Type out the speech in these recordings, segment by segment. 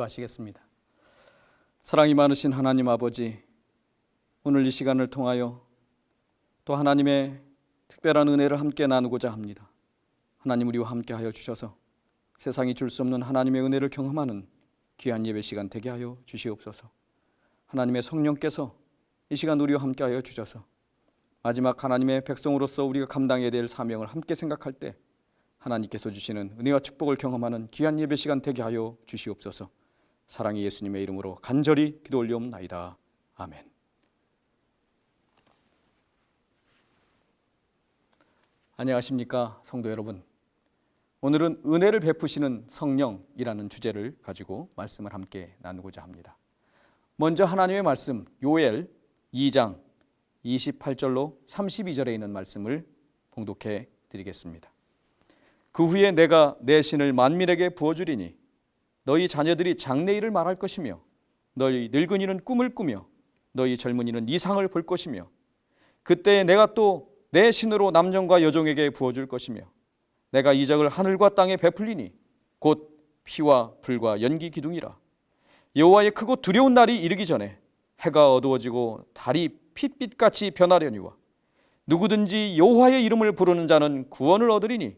기도하시겠습니다. 사랑이 많으신 하나님 아버지, 오늘 이 시간을 통하여 또 하나님의 특별한 은혜를 함께 나누고자 합니다. 하나님, 우리와 함께 하여 주셔서 세상이 줄 수 없는 하나님의 은혜를 경험하는 귀한 예배 시간 되게 하여 주시옵소서. 하나님의 성령께서 이 시간 우리와 함께 하여 주셔서 마지막 하나님의 백성으로서 우리가 감당해야 될 사명을 함께 생각할 때 하나님께서 주시는 은혜와 축복을 경험하는 귀한 예배 시간 되게 하여 주시옵소서. 사랑의 예수님의 이름으로 간절히 기도 올리옵나이다. 아멘. 안녕하십니까, 성도 여러분. 오늘은 은혜를 베푸시는 성령이라는 주제를 가지고 말씀을 함께 나누고자 합니다. 먼저 하나님의 말씀, 요엘 2장 28절로 32절에 있는 말씀을 봉독해 드리겠습니다. 그 후에 내가 내 신을 만민에게 부어주리니 너희 자녀들이 장래일을 말할 것이며 너희 늙은이는 꿈을 꾸며 너희 젊은이는 이상을 볼 것이며 그때 내가 또 내 신으로 남종과 여종에게 부어줄 것이며 내가 이적을 하늘과 땅에 베풀리니 곧 피와 불과 연기 기둥이라. 여호와의 크고 두려운 날이 이르기 전에 해가 어두워지고 달이 핏빛같이 변하려니와 누구든지 여호와의 이름을 부르는 자는 구원을 얻으리니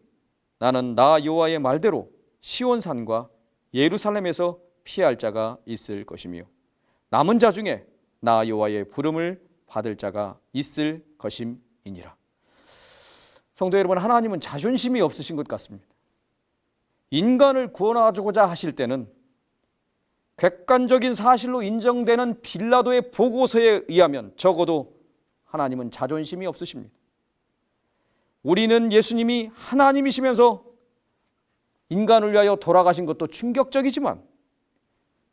나는 나 여호와의 말대로 시온산과 예루살렘에서 피할 자가 있을 것이며 남은 자 중에 나 여호와의 부름을 받을 자가 있을 것임이니라. 성도 여러분, 하나님은 자존심이 없으신 것 같습니다. 인간을 구원하고자 하실 때는 객관적인 사실로 인정되는 빌라도의 보고서에 의하면 적어도 하나님은 자존심이 없으십니다. 우리는 예수님이 하나님이시면서 인간을 위하여 돌아가신 것도 충격적이지만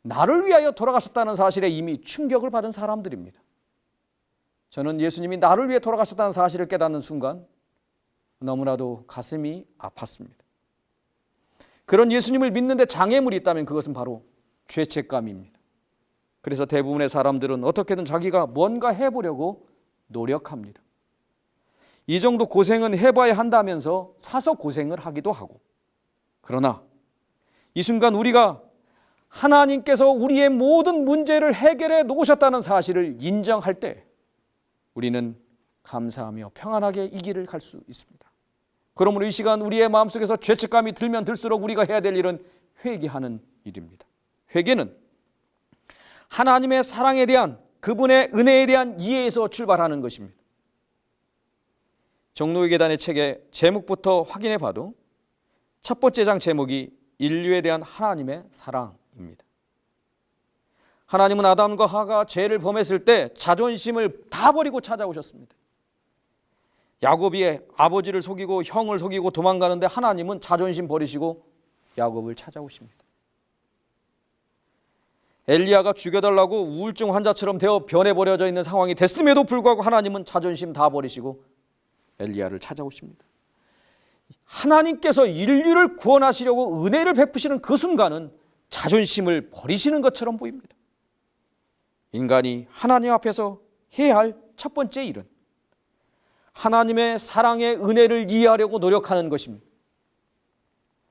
나를 위하여 돌아가셨다는 사실에 이미 충격을 받은 사람들입니다. 저는 예수님이 나를 위해 돌아가셨다는 사실을 깨닫는 순간 너무나도 가슴이 아팠습니다. 그런 예수님을 믿는데 장애물이 있다면 그것은 바로 죄책감입니다. 그래서 대부분의 사람들은 어떻게든 자기가 뭔가 해보려고 노력합니다. 이 정도 고생은 해봐야 한다면서 사서 고생을 하기도 하고, 그러나 이 순간 우리가 하나님께서 우리의 모든 문제를 해결해 놓으셨다는 사실을 인정할 때 우리는 감사하며 평안하게 이 길을 갈 수 있습니다. 그러므로 이 시간 우리의 마음속에서 죄책감이 들면 들수록 우리가 해야 될 일은 회개하는 일입니다. 회개는 하나님의 사랑에 대한, 그분의 은혜에 대한 이해에서 출발하는 것입니다. 종로의 계단의 책의 제목부터 확인해 봐도 첫 번째 장 제목이 인류에 대한 하나님의 사랑입니다. 하나님은 아담과 하와가 죄를 범했을 때 자존심을 다 버리고 찾아오셨습니다. 야곱이 아버지를 속이고 형을 속이고 도망가는데 하나님은 자존심 버리시고 야곱을 찾아오십니다. 엘리야가 죽여달라고 우울증 환자처럼 되어 변해버려져 있는 상황이 됐음에도 불구하고 하나님은 자존심 다 버리시고 엘리야를 찾아오십니다. 하나님께서 인류를 구원하시려고 은혜를 베푸시는 그 순간은 자존심을 버리시는 것처럼 보입니다. 인간이 하나님 앞에서 해야 할 첫 번째 일은 하나님의 사랑의 은혜를 이해하려고 노력하는 것입니다.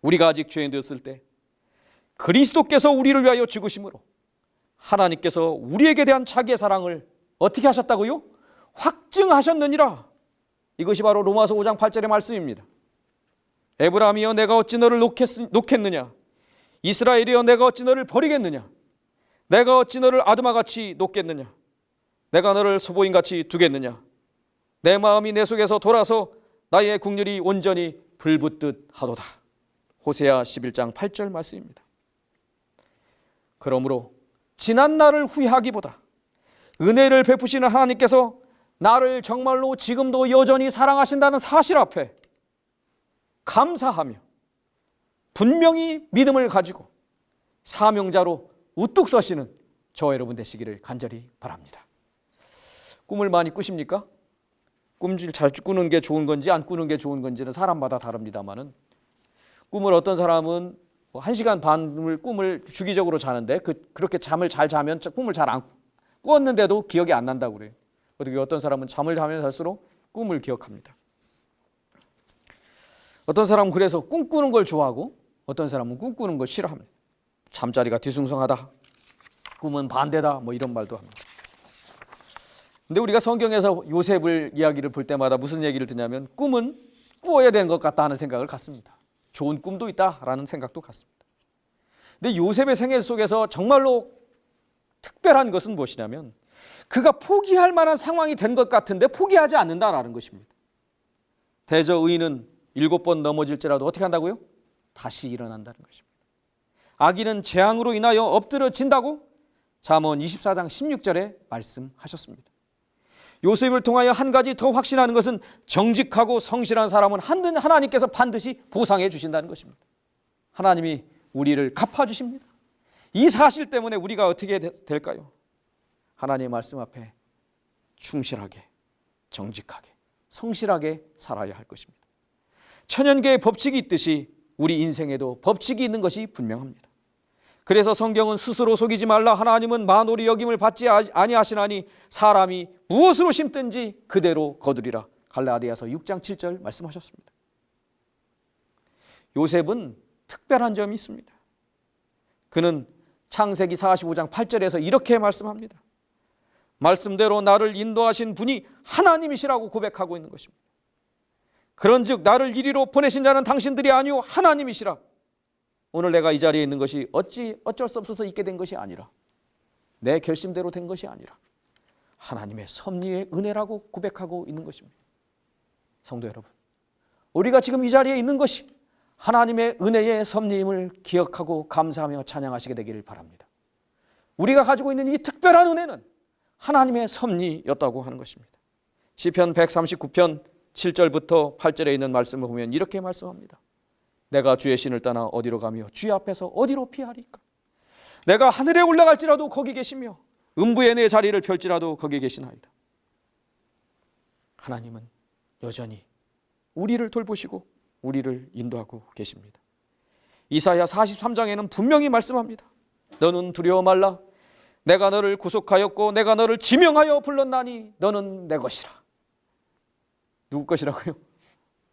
우리가 아직 죄인 되었을 때 그리스도께서 우리를 위하여 죽으심으로 하나님께서 우리에게 대한 자기의 사랑을 어떻게 하셨다고요? 확증하셨느니라. 이것이 바로 로마서 5장 8절의 말씀입니다. 에브라임이여 내가 어찌 너를 놓겠느냐, 이스라엘이여 내가 어찌 너를 버리겠느냐, 내가 어찌 너를 아드마같이 놓겠느냐, 내가 너를 소보임같이 두겠느냐, 내 마음이 내 속에서 돌아서 나의 국률이 온전히 불붙듯 하도다. 호세아 11장 8절 말씀입니다. 그러므로 지난 날을 후회하기보다 은혜를 베푸시는 하나님께서 나를 정말로 지금도 여전히 사랑하신다는 사실 앞에 감사하며 분명히 믿음을 가지고 사명자로 우뚝 서시는 저와 여러분 되시기를 간절히 바랍니다. 꿈을 많이 꾸십니까? 꿈을 잘 꾸는 게 좋은 건지 안 꾸는 게 좋은 건지는 사람마다 다릅니다만은, 꿈을 어떤 사람은 1시간 반을 꿈을 주기적으로 자는데 그렇게 잠을 잘 자면 꿈을 잘 안 꾸었는데도 기억이 안 난다고 그래요. 어떻게 어떤 사람은 잠을 자면 잘수록 꿈을 기억합니다. 어떤 사람은 그래서 꿈꾸는 걸 좋아하고 어떤 사람은 꿈꾸는 걸 싫어합니다. 잠자리가 뒤숭숭하다, 꿈은 반대다, 뭐 이런 말도 합니다. 근데 우리가 성경에서 요셉을 이야기를 볼 때마다 무슨 얘기를 듣냐면 꿈은 꾸어야 되는 것 같다 하는 생각을 갖습니다. 좋은 꿈도 있다라는 생각도 갖습니다. 근데 요셉의 생애 속에서 정말로 특별한 것은 무엇이냐면 그가 포기할 만한 상황이 된 것 같은데 포기하지 않는다라는 것입니다. 대저 의인은 7번 넘어질지라도 어떻게 한다고요? 다시 일어난다는 것입니다. 악인은 재앙으로 인하여 엎드러진다고 잠언 24장 16절에 말씀하셨습니다. 요셉을 통하여 한 가지 더 확신하는 것은 정직하고 성실한 사람은 하나님께서 반드시 보상해 주신다는 것입니다. 하나님이 우리를 갚아주십니다. 이 사실 때문에 우리가 어떻게 될까요? 하나님의 말씀 앞에 충실하게, 정직하게, 성실하게 살아야 할 것입니다. 천연계의 법칙이 있듯이 우리 인생에도 법칙이 있는 것이 분명합니다. 그래서 성경은 스스로 속이지 말라, 하나님은 만홀이 여김을 받지 아니하시나니 사람이 무엇으로 심든지 그대로 거두리라. 갈라디아서 6장 7절 말씀하셨습니다. 요셉은 특별한 점이 있습니다. 그는 창세기 45장 8절에서 이렇게 말씀합니다. 말씀대로 나를 인도하신 분이 하나님이시라고 고백하고 있는 것입니다. 그런즉 나를 이리로 보내신 자는 당신들이 아니오 하나님이시라. 오늘 내가 이 자리에 있는 것이 어쩔 수 없어서 있게 된 것이 아니라 내 결심대로 된 것이 아니라 하나님의 섭리의 은혜라고 고백하고 있는 것입니다. 성도 여러분, 우리가 지금 이 자리에 있는 것이 하나님의 은혜의 섭리임을 기억하고 감사하며 찬양하시게 되기를 바랍니다. 우리가 가지고 있는 이 특별한 은혜는 하나님의 섭리였다고 하는 것입니다. 시편 139편 7절부터 8절에 있는 말씀을 보면 이렇게 말씀합니다. 내가 주의 신을 떠나 어디로 가며 주의 앞에서 어디로 피하리까? 내가 하늘에 올라갈지라도 거기 계시며 음부에 내 자리를 펼지라도 거기 계시나이다. 하나님은 여전히 우리를 돌보시고 우리를 인도하고 계십니다. 이사야 43장에는 분명히 말씀합니다. 너는 두려워 말라. 내가 너를 구속하였고 내가 너를 지명하여 불렀나니 너는 내 것이라. 누구 것이라고요?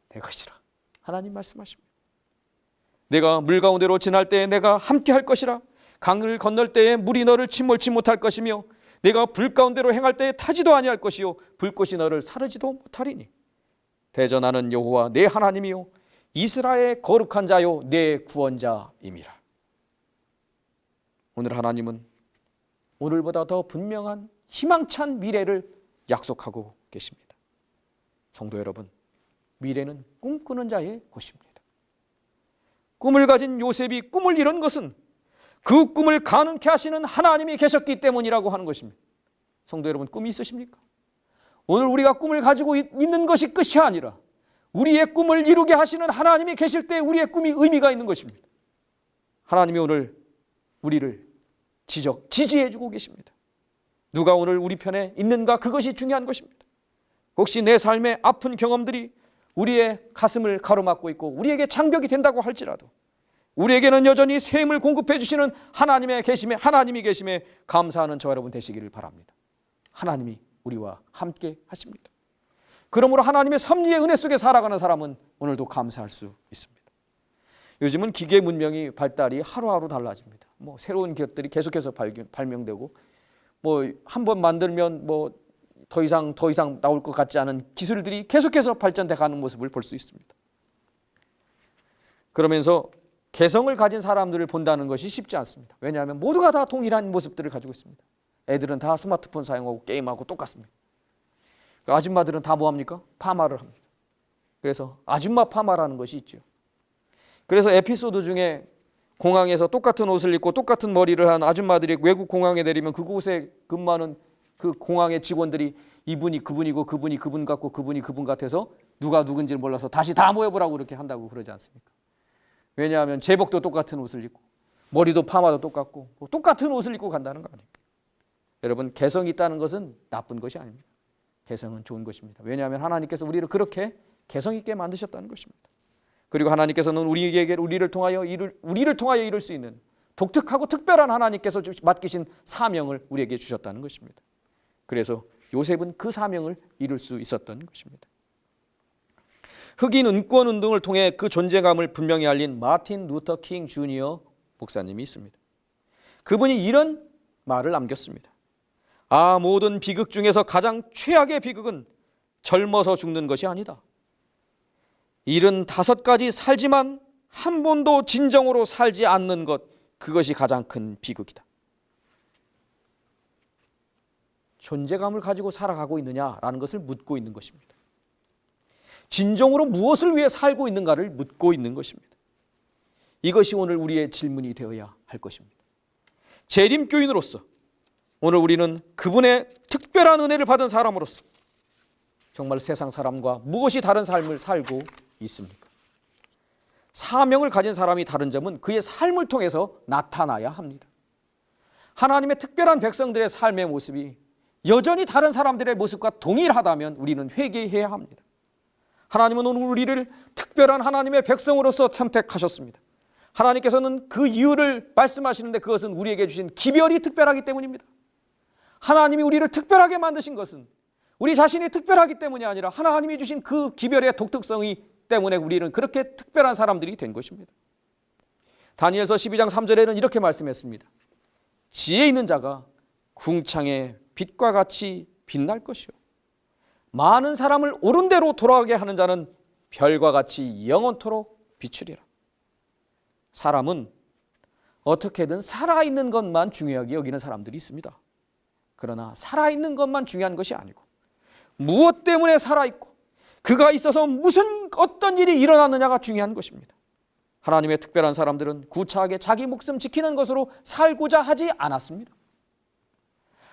내 것이라. 하나님 말씀하십니다. 내가 물 가운데로 지날 때에 내가 함께 할 것이라. 강을 건널 때에 물이 너를 침몰치 못할 것이며 내가 불 가운데로 행할 때에 타지도 아니할 것이요 불꽃이 너를 사르지도 못하리니 대저 나는 여호와 내 하나님이요 이스라엘의 거룩한 자요 내 구원자임이라. 오늘 하나님은 오늘보다 더 분명한 희망찬 미래를 약속하고 계십니다. 성도 여러분, 미래는 꿈꾸는 자의 곳입니다. 꿈을 가진 요셉이 꿈을 이룬 것은 그 꿈을 가능케 하시는 하나님이 계셨기 때문이라고 하는 것입니다. 성도 여러분, 꿈이 있으십니까? 오늘 우리가 꿈을 가지고 있는 것이 끝이 아니라 우리의 꿈을 이루게 하시는 하나님이 계실 때 우리의 꿈이 의미가 있는 것입니다. 하나님이 오늘 우리를 지지해 주고 계십니다. 누가 오늘 우리 편에 있는가, 그것이 중요한 것입니다. 혹시 내 삶의 아픈 경험들이 우리의 가슴을 가로막고 있고 우리에게 장벽이 된다고 할지라도 우리에게는 여전히 새 힘을 공급해 주시는 하나님이 계심에 감사하는 저와 여러분 되시기를 바랍니다. 하나님이 우리와 함께 하십니다. 그러므로 하나님의 섭리의 은혜 속에 살아가는 사람은 오늘도 감사할 수 있습니다. 요즘은 기계 문명이 발달이 하루하루 달라집니다. 새로운 기업들이 계속해서 발명되고 한 번 만들면 더 이상 나올 것 같지 않은 기술들이 계속해서 발전돼 가는 모습을 볼 수 있습니다. 그러면서 개성을 가진 사람들을 본다는 것이 쉽지 않습니다. 왜냐하면 모두가 다 동일한 모습들을 가지고 있습니다. 애들은 다 스마트폰 사용하고 게임하고 똑같습니다. 아줌마들은 다 뭐합니까? 파마를 합니다. 그래서 아줌마 파마라는 것이 있죠. 그래서 에피소드 중에 공항에서 똑같은 옷을 입고 똑같은 머리를 한 아줌마들이 외국 공항에 내리면 그곳에 근무하는 그 공항의 직원들이 이분이 그분이고 그분이 그분 같고 그분이 그분 같아서 누가 누군지를 몰라서 다시 다 모여보라고 그렇게 한다고 그러지 않습니까? 왜냐하면 제복도 똑같은 옷을 입고 머리도 파마도 똑같고 똑같은 옷을 입고 간다는 거 아닙니까? 여러분, 개성이 있다는 것은 나쁜 것이 아닙니다. 개성은 좋은 것입니다. 왜냐하면 하나님께서 우리를 그렇게 개성 있게 만드셨다는 것입니다. 그리고 하나님께서는 우리를 통하여 이룰 수 있는 독특하고 특별한 하나님께서 맡기신 사명을 우리에게 주셨다는 것입니다. 그래서 요셉은 그 사명을 이룰 수 있었던 것입니다. 흑인 인권 운동을 통해 그 존재감을 분명히 알린 마틴 루터 킹 주니어 목사님이 있습니다. 그분이 이런 말을 남겼습니다. 모든 비극 중에서 가장 최악의 비극은 젊어서 죽는 것이 아니다. 75까지 살지만 한 번도 진정으로 살지 않는 것, 그것이 가장 큰 비극이다. 존재감을 가지고 살아가고 있느냐라는 것을 묻고 있는 것입니다. 진정으로 무엇을 위해 살고 있는가를 묻고 있는 것입니다. 이것이 오늘 우리의 질문이 되어야 할 것입니다. 재림교인으로서 오늘 우리는 그분의 특별한 은혜를 받은 사람으로서 정말 세상 사람과 무엇이 다른 삶을 살고 있습니까? 사명을 가진 사람이 다른 점은 그의 삶을 통해서 나타나야 합니다. 하나님의 특별한 백성들의 삶의 모습이 여전히 다른 사람들의 모습과 동일하다면 우리는 회개해야 합니다. 하나님은 오늘 우리를 특별한 하나님의 백성으로서 선택하셨습니다. 하나님께서는 그 이유를 말씀하시는데 그것은 우리에게 주신 기별이 특별하기 때문입니다. 하나님이 우리를 특별하게 만드신 것은 우리 자신이 특별하기 때문이 아니라 하나님이 주신 그 기별의 독특성이 때문에 우리는 그렇게 특별한 사람들이 된 것입니다. 다니엘서 12장 3절에는 이렇게 말씀했습니다. 지혜 있는 자가 궁창의 빛과 같이 빛날 것이요 많은 사람을 옳은 대로 돌아가게 하는 자는 별과 같이 영원토록 비추리라. 사람은 어떻게든 살아있는 것만 중요하게 여기는 사람들이 있습니다. 그러나 살아있는 것만 중요한 것이 아니고 무엇 때문에 살아있고 그가 있어서 어떤 일이 일어났느냐가 중요한 것입니다. 하나님의 특별한 사람들은 구차하게 자기 목숨 지키는 것으로 살고자 하지 않았습니다.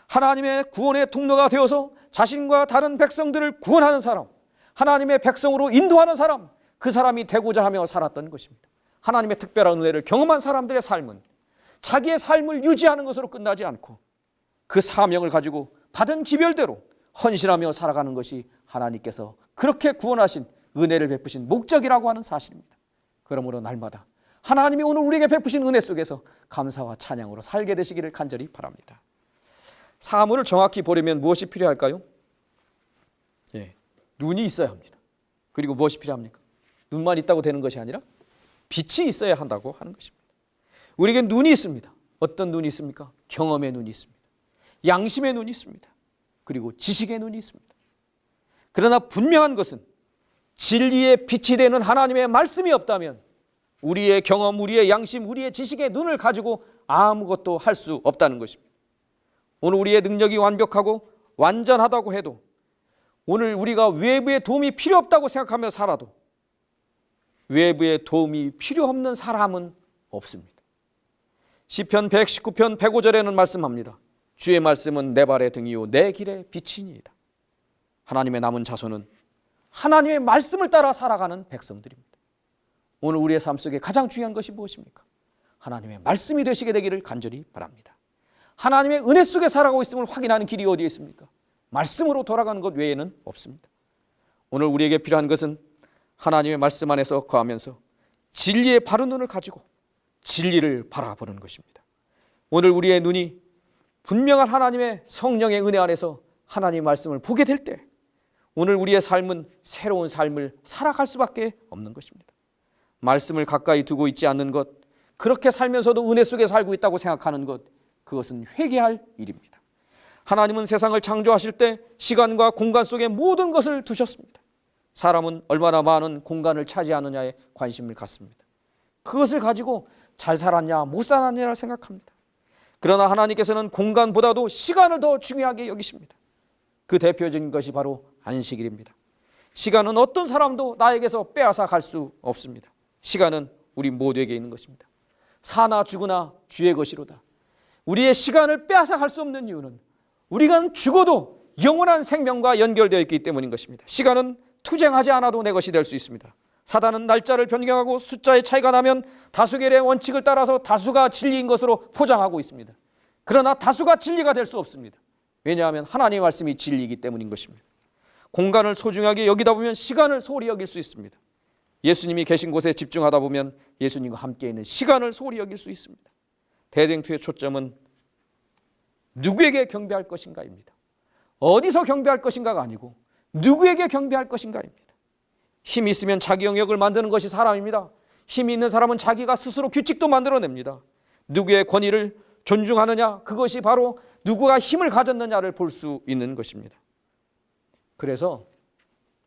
하나님의 구원의 통로가 되어서 자신과 다른 백성들을 구원하는 사람, 하나님의 백성으로 인도하는 사람, 그 사람이 되고자 하며 살았던 것입니다. 하나님의 특별한 은혜를 경험한 사람들의 삶은 자기의 삶을 유지하는 것으로 끝나지 않고 그 사명을 가지고 받은 기별대로 헌신하며 살아가는 것이 하나님께서 그렇게 구원하신 은혜를 베푸신 목적이라고 하는 사실입니다. 그러므로 날마다 하나님이 오늘 우리에게 베푸신 은혜 속에서 감사와 찬양으로 살게 되시기를 간절히 바랍니다. 사물을 정확히 보려면 무엇이 필요할까요? 눈이 있어야 합니다. 그리고 무엇이 필요합니까? 눈만 있다고 되는 것이 아니라 빛이 있어야 한다고 하는 것입니다. 우리에게 눈이 있습니다. 어떤 눈이 있습니까? 경험의 눈이 있습니다. 양심의 눈이 있습니다. 그리고 지식의 눈이 있습니다. 그러나 분명한 것은 진리의 빛이 되는 하나님의 말씀이 없다면 우리의 경험, 우리의 양심, 우리의 지식의 눈을 가지고 아무것도 할 수 없다는 것입니다. 오늘 우리의 능력이 완벽하고 완전하다고 해도 오늘 우리가 외부의 도움이 필요 없다고 생각하며 살아도 외부의 도움이 필요 없는 사람은 없습니다. 시편 119편 105절에는 말씀합니다. 주의 말씀은 내 발의 등이요 내 길의 빛이니이다. 하나님의 남은 자손은 하나님의 말씀을 따라 살아가는 백성들입니다. 오늘 우리의 삶 속에 가장 중요한 것이 무엇입니까? 하나님의 말씀이 되시게 되기를 간절히 바랍니다. 하나님의 은혜 속에 살아가고 있음을 확인하는 길이 어디에 있습니까? 말씀으로 돌아가는 것 외에는 없습니다. 오늘 우리에게 필요한 것은 하나님의 말씀 안에서 거하면서 진리의 바른 눈을 가지고 진리를 바라보는 것입니다. 오늘 우리의 눈이 분명한 하나님의 성령의 은혜 안에서 하나님의 말씀을 보게 될 때 오늘 우리의 삶은 새로운 삶을 살아갈 수밖에 없는 것입니다. 말씀을 가까이 두고 있지 않는 것, 그렇게 살면서도 은혜 속에 살고 있다고 생각하는 것, 그것은 회개할 일입니다. 하나님은 세상을 창조하실 때 시간과 공간 속에 모든 것을 두셨습니다. 사람은 얼마나 많은 공간을 차지하느냐에 관심을 갖습니다. 그것을 가지고 잘 살았냐 못 살았냐를 생각합니다. 그러나 하나님께서는 공간보다도 시간을 더 중요하게 여기십니다. 그 대표적인 것이 바로 안식일입니다. 시간은 어떤 사람도 나에게서 빼앗아 갈 수 없습니다. 시간은 우리 모두에게 있는 것입니다. 사나 죽으나 주의 것이로다. 우리의 시간을 빼앗아 갈 수 없는 이유는 우리가 죽어도 영원한 생명과 연결되어 있기 때문인 것입니다. 시간은 투쟁하지 않아도 내 것이 될 수 있습니다. 사단은 날짜를 변경하고 숫자의 차이가 나면 다수결의 원칙을 따라서 다수가 진리인 것으로 포장하고 있습니다. 그러나 다수가 진리가 될 수 없습니다. 왜냐하면 하나님의 말씀이 진리이기 때문인 것입니다. 공간을 소중하게 여기다 보면 시간을 소홀히 여길 수 있습니다. 예수님이 계신 곳에 집중하다 보면 예수님과 함께 있는 시간을 소홀히 여길 수 있습니다. 대쟁투의 초점은 누구에게 경배할 것인가입니다. 어디서 경배할 것인가가 아니고 누구에게 경배할 것인가입니다. 힘이 있으면 자기 영역을 만드는 것이 사람입니다. 힘이 있는 사람은 자기가 스스로 규칙도 만들어냅니다. 누구의 권위를 존중하느냐, 그것이 바로 누구가 힘을 가졌느냐를 볼 수 있는 것입니다. 그래서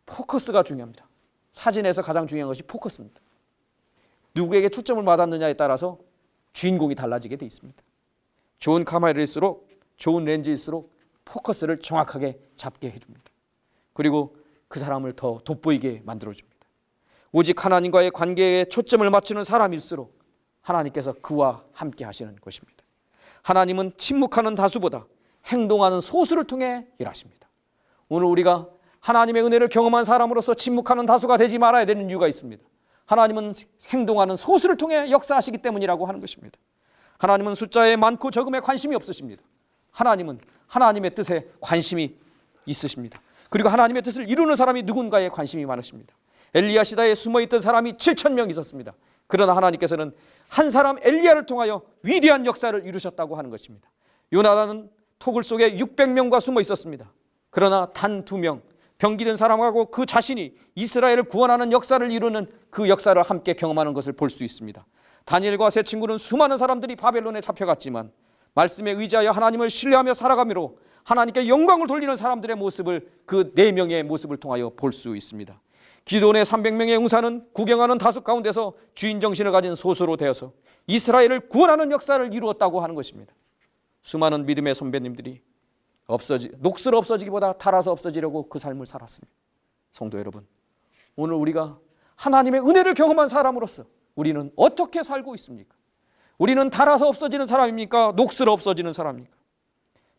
포커스가 중요합니다. 사진에서 가장 중요한 것이 포커스입니다. 누구에게 초점을 받았느냐에 따라서 주인공이 달라지게 돼 있습니다. 좋은 카메라일수록, 좋은 렌즈일수록 포커스를 정확하게 잡게 해줍니다. 그리고 그 사람을 더 돋보이게 만들어줍니다. 오직 하나님과의 관계에 초점을 맞추는 사람일수록 하나님께서 그와 함께 하시는 것입니다. 하나님은 침묵하는 다수보다 행동하는 소수를 통해 일하십니다. 오늘 우리가 하나님의 은혜를 경험한 사람으로서 침묵하는 다수가 되지 말아야 되는 이유가 있습니다. 하나님은 행동하는 소수를 통해 역사하시기 때문이라고 하는 것입니다. 하나님은 숫자에 많고 적음에 관심이 없으십니다. 하나님은 하나님의 뜻에 관심이 있으십니다. 그리고 하나님의 뜻을 이루는 사람이 누군가에 관심이 많으십니다. 엘리야 시대에 숨어있던 사람이 7,000명 있었습니다. 그러나 하나님께서는 한 사람 엘리야를 통하여 위대한 역사를 이루셨다고 하는 것입니다. 요나단은 토굴 속에 600명과 숨어 있었습니다. 그러나 단 2명, 병기든 사람하고 그 자신이 이스라엘을 구원하는 역사를 이루는 그 역사를 함께 경험하는 것을 볼 수 있습니다. 다니엘과 세 친구는 수많은 사람들이 바벨론에 잡혀갔지만 말씀에 의지하여 하나님을 신뢰하며 살아가므로 하나님께 영광을 돌리는 사람들의 모습을 그 4명의 모습을 통하여 볼 수 있습니다. 기드온의 300명의 용사는 구경하는 다수 가운데서 주인 정신을 가진 소수로 되어서 이스라엘을 구원하는 역사를 이루었다고 하는 것입니다. 수많은 믿음의 선배님들이 녹슬어 없어지기보다 타라서 없어지려고 그 삶을 살았습니다. 성도 여러분, 오늘 우리가 하나님의 은혜를 경험한 사람으로서 우리는 어떻게 살고 있습니까? 우리는 달아서 없어지는 사람입니까? 녹슬어 없어지는 사람입니까?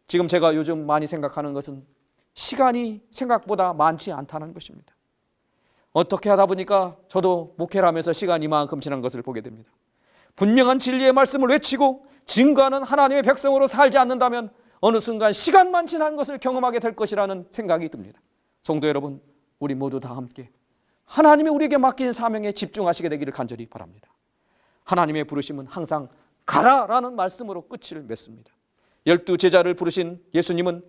지금 제가 요즘 많이 생각하는 것은 시간이 생각보다 많지 않다는 것입니다. 어떻게 하다 보니까 저도 목회를 하면서 시간이 이만큼 지난 것을 보게 됩니다. 분명한 진리의 말씀을 외치고 증거하는 하나님의 백성으로 살지 않는다면 어느 순간 시간만 지난 것을 경험하게 될 것이라는 생각이 듭니다. 성도 여러분, 우리 모두 다 함께 하나님이 우리에게 맡긴 사명에 집중하시게 되기를 간절히 바랍니다. 하나님의 부르심은 항상 가라라는 말씀으로 끝을 맺습니다. 12 제자를 부르신 예수님은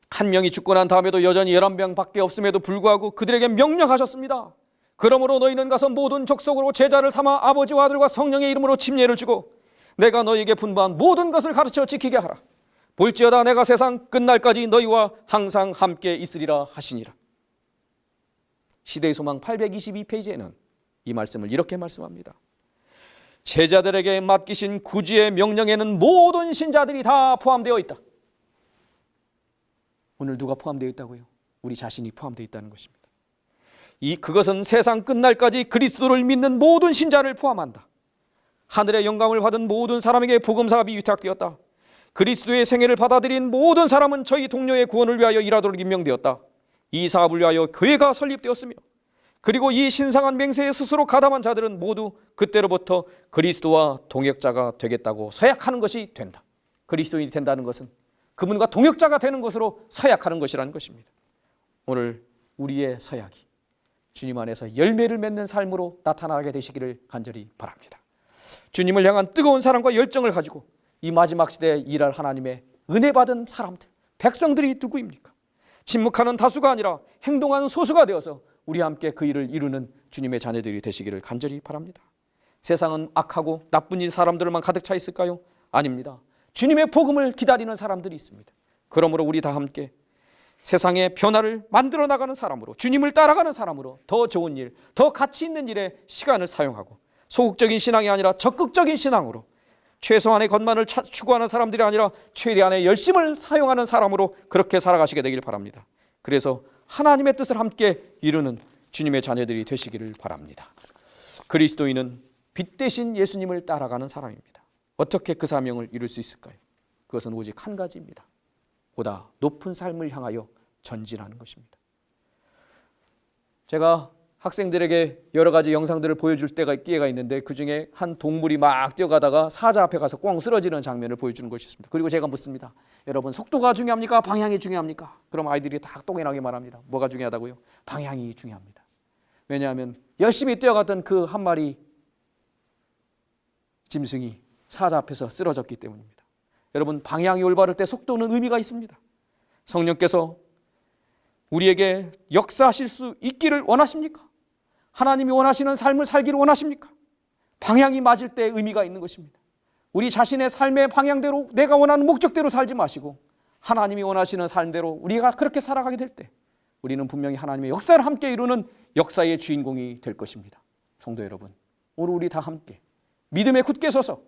한 명이 죽고 난 다음에도 여전히 11명밖에 없음에도 불구하고 그들에게 명령하셨습니다. 그러므로 너희는 가서 모든 족속으로 제자를 삼아 아버지와 아들과 성령의 이름으로 침례를 주고 내가 너희에게 분부한 모든 것을 가르쳐 지키게 하라. 볼지어다 내가 세상 끝날까지 너희와 항상 함께 있으리라 하시니라. 시대의 소망 822페이지에는 이 말씀을 이렇게 말씀합니다. 제자들에게 맡기신 구주의 명령에는 모든 신자들이 다 포함되어 있다. 오늘 누가 포함되어 있다고요? 우리 자신이 포함되어 있다는 것입니다. 그것은 세상 끝날까지 그리스도를 믿는 모든 신자를 포함한다. 하늘의 영광을 받은 모든 사람에게 복음사업이 위탁되었다. 그리스도의 생애를 받아들인 모든 사람은 저희 동료의 구원을 위하여 일하도록 임명되었다. 이 사업을 위하여 교회가 설립되었으며 그리고 이 신성한 맹세에 스스로 가담한 자들은 모두 그때로부터 그리스도와 동역자가 되겠다고 서약하는 것이 된다. 그리스도인이 된다는 것은 그분과 동역자가 되는 것으로 서약하는 것이라는 것입니다. 오늘 우리의 서약이 주님 안에서 열매를 맺는 삶으로 나타나게 되시기를 간절히 바랍니다. 주님을 향한 뜨거운 사랑과 열정을 가지고 이 마지막 시대에 일할 하나님의 은혜 받은 사람들, 백성들이 누구입니까? 침묵하는 다수가 아니라 행동하는 소수가 되어서 우리 함께 그 일을 이루는 주님의 자녀들이 되시기를 간절히 바랍니다. 세상은 악하고 나쁜 일 사람들만 가득 차 있을까요? 아닙니다. 주님의 복음을 기다리는 사람들이 있습니다. 그러므로 우리 다 함께 세상의 변화를 만들어 나가는 사람으로, 주님을 따라가는 사람으로 더 좋은 일, 더 가치 있는 일에 시간을 사용하고 소극적인 신앙이 아니라 적극적인 신앙으로, 최소한의 것만을 추구하는 사람들이 아니라 최대한의 열심을 사용하는 사람으로 그렇게 살아가시게 되길 바랍니다. 그래서 하나님의 뜻을 함께 이루는 주님의 자녀들이 되시기를 바랍니다. 그리스도인은 빛 대신 예수님을 따라가는 사람입니다. 어떻게 그 사명을 이룰 수 있을까요? 그것은 오직 한 가지입니다. 보다 높은 삶을 향하여 전진하는 것입니다. 제가 학생들에게 여러 가지 영상들을 보여줄 때가 기회가 있는데, 그 중에 한 동물이 막 뛰어가다가 사자 앞에 가서 꽝 쓰러지는 장면을 보여주는 것이 있습니다. 그리고 제가 묻습니다. 여러분, 속도가 중요합니까? 방향이 중요합니까? 그럼 아이들이 다 똑똑하게 말합니다. 뭐가 중요하다고요? 방향이 중요합니다. 왜냐하면 열심히 뛰어갔던 그 한 마리 짐승이 사자 앞에서 쓰러졌기 때문입니다. 여러분, 방향이 올바를 때 속도는 의미가 있습니다. 성령께서 우리에게 역사하실 수 있기를 원하십니까? 하나님이 원하시는 삶을 살기를 원하십니까? 방향이 맞을 때 의미가 있는 것입니다. 우리 자신의 삶의 방향대로, 내가 원하는 목적대로 살지 마시고 하나님이 원하시는 삶대로 우리가 그렇게 살아가게 될 때 우리는 분명히 하나님의 역사를 함께 이루는 역사의 주인공이 될 것입니다. 성도 여러분, 오늘 우리 다 함께 믿음에 굳게 서서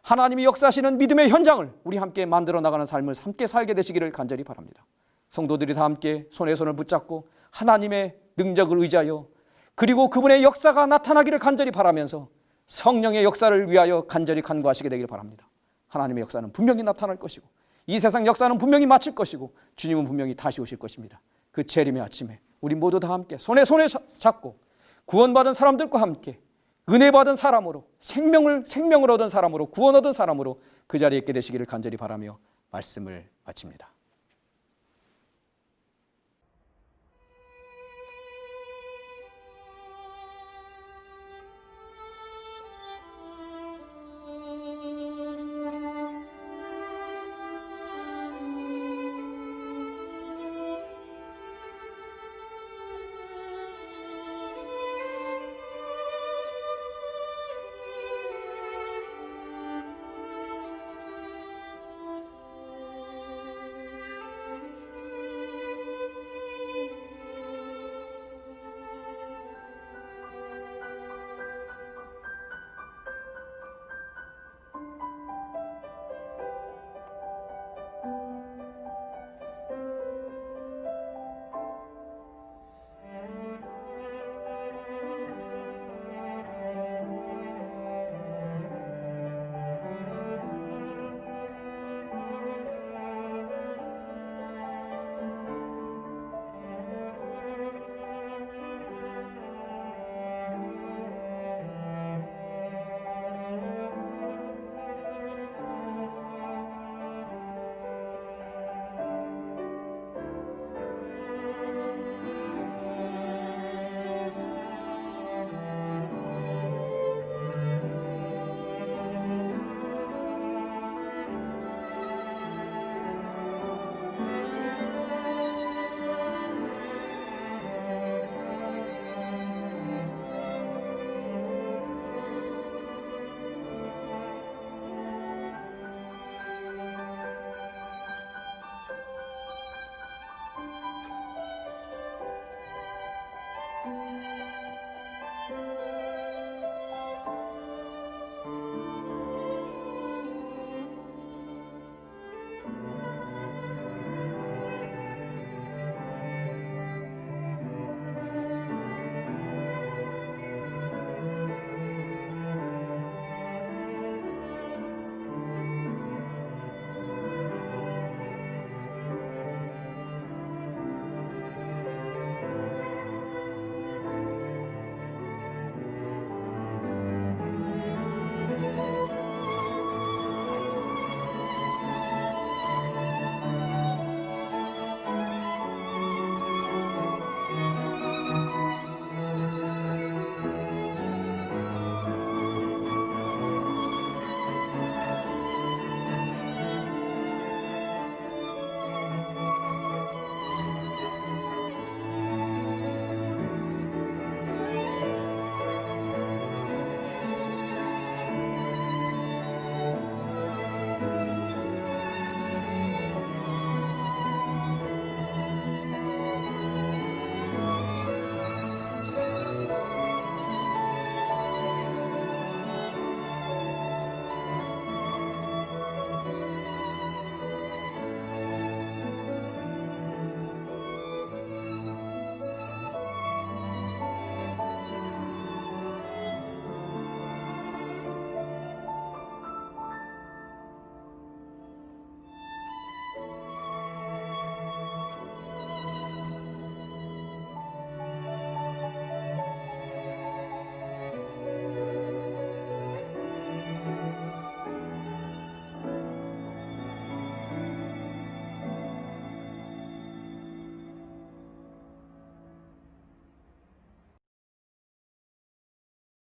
하나님이 역사하시는 믿음의 현장을 우리 함께 만들어 나가는 삶을 함께 살게 되시기를 간절히 바랍니다. 성도들이 다 함께 손에 손을 붙잡고 하나님의 능력을 의지하여, 그리고 그분의 역사가 나타나기를 간절히 바라면서 성령의 역사를 위하여 간절히 간구하시게 되기를 바랍니다. 하나님의 역사는 분명히 나타날 것이고 이 세상 역사는 분명히 마칠 것이고 주님은 분명히 다시 오실 것입니다. 그 재림의 아침에 우리 모두 다 함께 손에 잡고 구원받은 사람들과 함께 은혜 받은 사람으로, 생명을 얻은 사람으로, 구원 얻은 사람으로 그 자리에 있게 되시기를 간절히 바라며 말씀을 마칩니다.